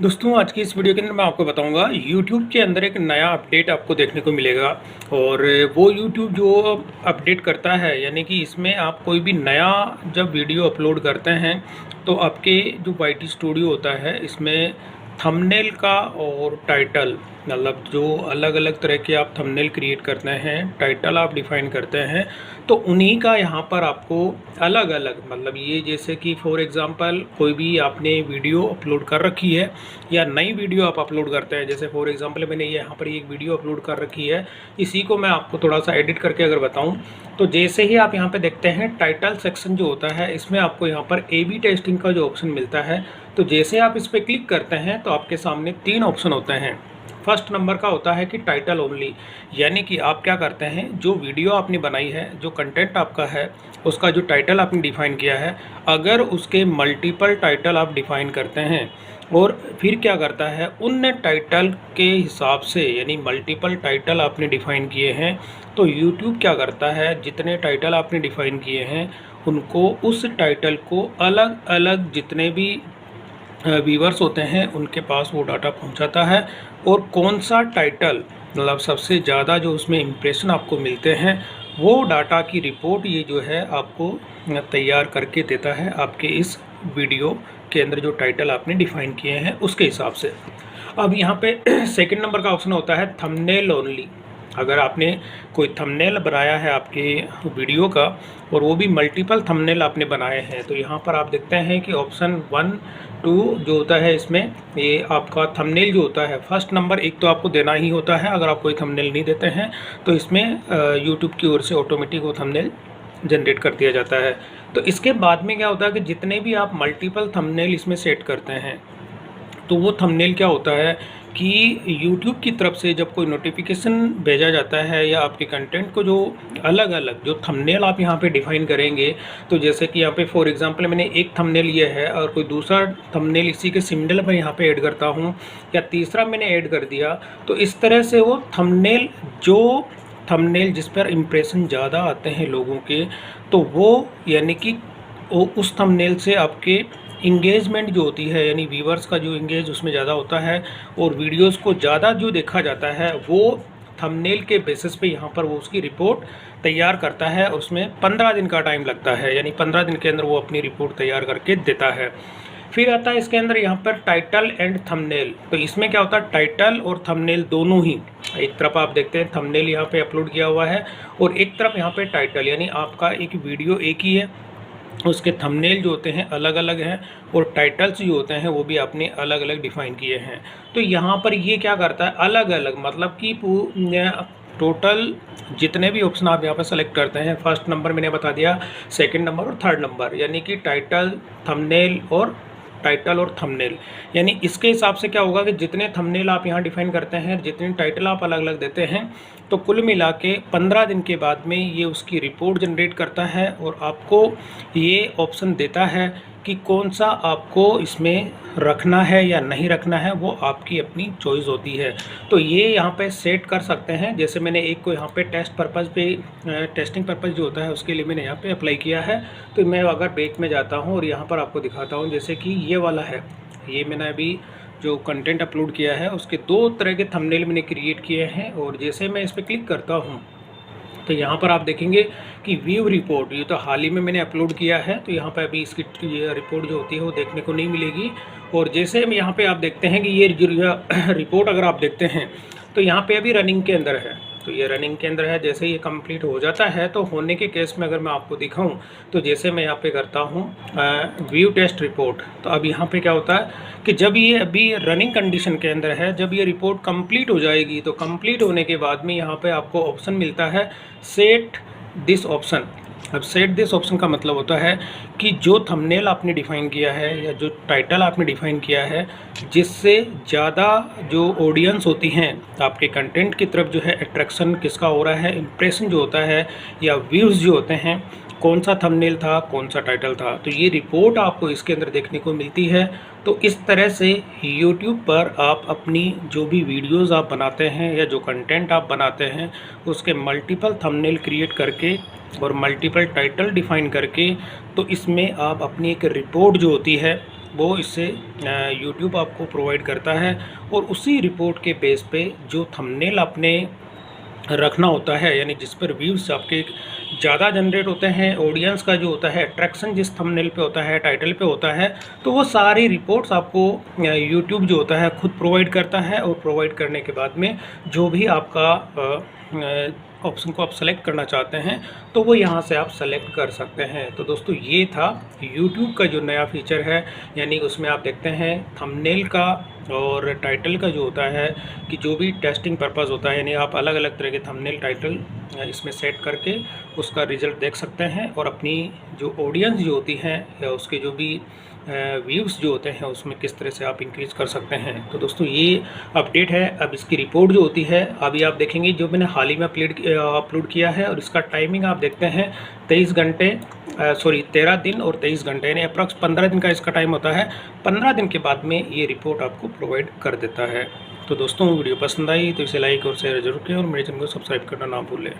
दोस्तों आज की इस वीडियो के अंदर मैं आपको बताऊंगा YouTube के अंदर एक नया अपडेट आपको देखने को मिलेगा। और वो YouTube जो अपडेट करता है, यानी कि इसमें आप कोई भी नया जब वीडियो अपलोड करते हैं तो आपके जो YT स्टूडियो होता है इसमें थंबनेल का और टाइटल, मतलब जो अलग अलग तरह के आप थंबनेल क्रिएट करते हैं, टाइटल आप डिफ़ाइन करते हैं, तो उन्हीं का यहाँ पर आपको अलग अलग, मतलब ये जैसे कि फॉर एग्ज़ाम्पल कोई भी आपने वीडियो अपलोड कर रखी है या नई वीडियो आप अपलोड करते हैं, जैसे फॉर एग्ज़ाम्पल मैंने यहाँ पर एक वीडियो अपलोड कर रखी है, इसी को मैं आपको थोड़ा सा एडिट करके अगर बताऊँ तो जैसे ही आप यहाँ पे देखते हैं टाइटल सेक्शन जो होता है इसमें आपको यहाँ पर A/B टेस्टिंग का जो ऑप्शन मिलता है, तो जैसे आप इस पर क्लिक करते हैं तो आपके सामने 3 ऑप्शन होते हैं। फर्स्ट नंबर का होता है कि टाइटल ओनली, यानी कि आप क्या करते हैं, जो वीडियो आपने बनाई है, जो कंटेंट आपका है, उसका जो टाइटल आपने डिफ़ाइन किया है, अगर उसके मल्टीपल टाइटल आप डिफ़ाइन करते हैं और फिर क्या करता है उन टाइटल के हिसाब से, यानी मल्टीपल टाइटल आपने डिफ़ाइन किए हैं, तो YouTube क्या करता है जितने टाइटल आपने डिफ़ाइन किए हैं उनको, उस टाइटल को अलग अलग जितने भी व्यूवर्स होते हैं उनके पास वो डाटा पहुंचाता है। और कौन सा टाइटल, मतलब सबसे ज़्यादा जो उसमें इम्प्रेशन आपको मिलते हैं, वो डाटा की रिपोर्ट ये जो है आपको तैयार करके देता है आपके इस वीडियो के अंदर जो टाइटल आपने डिफ़ाइन किए हैं उसके हिसाब से। अब यहाँ पे सेकंड नंबर का ऑप्शन होता है थंबनेल ओनली। अगर आपने कोई थंबनेल बनाया है आपके वीडियो का और वो भी मल्टीपल थंबनेल आपने बनाए हैं, तो यहाँ पर आप देखते हैं कि ऑप्शन 1, 2 जो होता है इसमें, ये आपका थंबनेल जो होता है फर्स्ट नंबर एक तो आपको देना ही होता है। अगर आप कोई थंबनेल नहीं देते हैं तो इसमें यूट्यूब की ओर से ऑटोमेटिक वो थंबनेल जनरेट कर दिया जाता है। तो इसके बाद में क्या होता है कि जितने भी आप मल्टीपल थंबनेल इसमें सेट करते हैं, तो वो थंबनेल क्या होता है कि YouTube की तरफ से जब कोई नोटिफिकेशन भेजा जाता है या आपके कंटेंट को जो अलग अलग जो थंबनेल आप यहाँ पे डिफ़ाइन करेंगे, तो जैसे कि यहाँ पे फॉर एग्जांपल मैंने एक थंबनेल ये है और कोई दूसरा थंबनेल इसी के सिमिलर मैं यहाँ पे ऐड करता हूँ या तीसरा मैंने ऐड कर दिया, तो इस तरह से वो थंबनेल जिस पर इम्प्रेशन ज़्यादा आते हैं लोगों के, तो वो यानी कि उस थंबनेल से आपके इंगेजमेंट जो होती है, यानी व्यूवर्स का जो इंगेज उसमें ज़्यादा होता है और वीडियोस को ज़्यादा जो देखा जाता है, वो थंबनेल के बेसिस पे यहाँ पर वो उसकी रिपोर्ट तैयार करता है। उसमें 15 दिन का टाइम लगता है, यानी 15 दिन के अंदर वो अपनी रिपोर्ट तैयार करके देता है। फिर आता है इसके अंदर यहाँ पर टाइटल एंड थंबनेल। तो इसमें क्या होता है, टाइटल और थंबनेल दोनों ही, एक तरफ आप देखते हैं थंबनेल यहाँ पे अपलोड किया हुआ है और एक तरफ यहाँ पे टाइटल, यानी आपका एक वीडियो एक ही है, उसके थंबनेल जो होते हैं अलग अलग हैं और टाइटल्स जो होते हैं वो भी आपने अलग अलग डिफ़ाइन किए हैं। तो यहाँ पर ये क्या करता है, अलग अलग, मतलब कि टोटल जितने भी ऑप्शन आप यहाँ पर सेलेक्ट करते हैं, फर्स्ट नंबर मैंने बता दिया, सेकंड नंबर और थर्ड नंबर, यानी कि टाइटल, थंबनेल और टाइटल और थंबनेल, यानी इसके हिसाब से क्या होगा कि जितने थंबनेल आप यहाँ डिफ़ाइन करते हैं, जितने टाइटल आप अलग अलग देते हैं, तो कुल मिला के 15 दिन के बाद में ये उसकी रिपोर्ट जनरेट करता है और आपको ये ऑप्शन देता है कि कौन सा आपको इसमें रखना है या नहीं रखना है, वो आपकी अपनी चॉइस होती है। तो ये यहाँ पे सेट कर सकते हैं। जैसे मैंने एक को यहाँ पे टेस्ट पर्पज़ पे, टेस्टिंग पर्पज़ जो होता है उसके लिए मैंने यहाँ पे अप्लाई किया है। तो मैं अगर बैक में जाता हूँ और यहाँ पर आपको दिखाता हूँ, जैसे कि ये वाला है, ये मैंने अभी जो कंटेंट अपलोड किया है उसके 2 तरह के थंबनेल मैंने क्रिएट किए हैं। और जैसे मैं इस पर क्लिक करता हूँ तो यहाँ पर आप देखेंगे कि व्यू रिपोर्ट, ये तो हाल ही में मैंने अपलोड किया है, तो यहाँ पर अभी इसकी रिपोर्ट जो होती है वो देखने को नहीं मिलेगी। और जैसे हम यहाँ पे आप देखते हैं कि ये रिपोर्ट अगर आप देखते हैं तो यहाँ पे अभी रनिंग के अंदर है, तो ये रनिंग के अंदर है। जैसे ये कंप्लीट हो जाता है तो होने के केस में अगर मैं आपको दिखाऊं, तो जैसे मैं यहाँ पे करता हूँ व्यू टेस्ट रिपोर्ट, तो अब यहाँ पे क्या होता है कि जब ये अभी रनिंग कंडीशन के अंदर है, जब ये रिपोर्ट कंप्लीट हो जाएगी तो कंप्लीट होने के बाद में यहाँ पे आपको ऑप्शन मिलता है सेट दिस ऑप्शन। अब सेट दिस ऑप्शन का मतलब होता है कि जो थंबनेल आपने डिफ़ाइन किया है या जो टाइटल आपने डिफ़ाइन किया है, जिससे ज़्यादा जो ऑडियंस होती हैं आपके कंटेंट की तरफ, जो है अट्रैक्शन किसका हो रहा है, इम्प्रेशन जो होता है या व्यूज़ जो होते हैं, कौन सा थंबनेल था, कौन सा टाइटल था, तो ये रिपोर्ट आपको इसके अंदर देखने को मिलती है। तो इस तरह से YouTube पर आप अपनी जो भी वीडियोस आप बनाते हैं या जो कंटेंट आप बनाते हैं उसके मल्टीपल थंबनेल क्रिएट करके और मल्टीपल टाइटल डिफ़ाइन करके, तो इसमें आप अपनी एक रिपोर्ट जो होती है वो इससे यूट्यूब आपको प्रोवाइड करता है, और उसी रिपोर्ट के बेस पे जो थंबनेल आपने रखना होता है, यानी जिस पर व्यूज़ आपके ज़्यादा जनरेट होते हैं, ऑडियंस का जो होता है अट्रैक्शन जिस थंबनेल पे होता है, टाइटल पे होता है, तो वो सारी रिपोर्ट्स आपको यूट्यूब जो होता है खुद प्रोवाइड करता है। और प्रोवाइड करने के बाद में जो भी आपका ऑप्शन को आप सेलेक्ट करना चाहते हैं तो वो यहाँ से आप सेलेक्ट कर सकते हैं। तो दोस्तों ये था यूट्यूब का जो नया फीचर है, यानी उसमें आप देखते हैं थंबनेल का और टाइटल का जो होता है कि जो भी टेस्टिंग पर्पस होता है, यानी आप अलग अलग तरह के थंबनेल टाइटल इसमें सेट करके उसका रिज़ल्ट देख सकते हैं, और अपनी जो ऑडियंस जो होती है या उसके जो भी व्यूज़ जो होते हैं उसमें किस तरह से आप इंक्रीज़ कर सकते हैं। तो दोस्तों ये अपडेट है। अब इसकी रिपोर्ट जो होती है अभी आप देखेंगे, जो मैंने हाल ही में अपलोड किया है, और इसका टाइमिंग आप देखते हैं 13 दिन और 23 घंटे, यानी अप्रॉक्स 15 दिन का इसका टाइम होता है। 15 दिन के बाद में ये रिपोर्ट आपको प्रोवाइड कर देता है। तो दोस्तों वीडियो पसंद आई तो इसे लाइक और शेयर जरूर करें, और मेरे चैनल को सब्सक्राइब करना ना भूलें।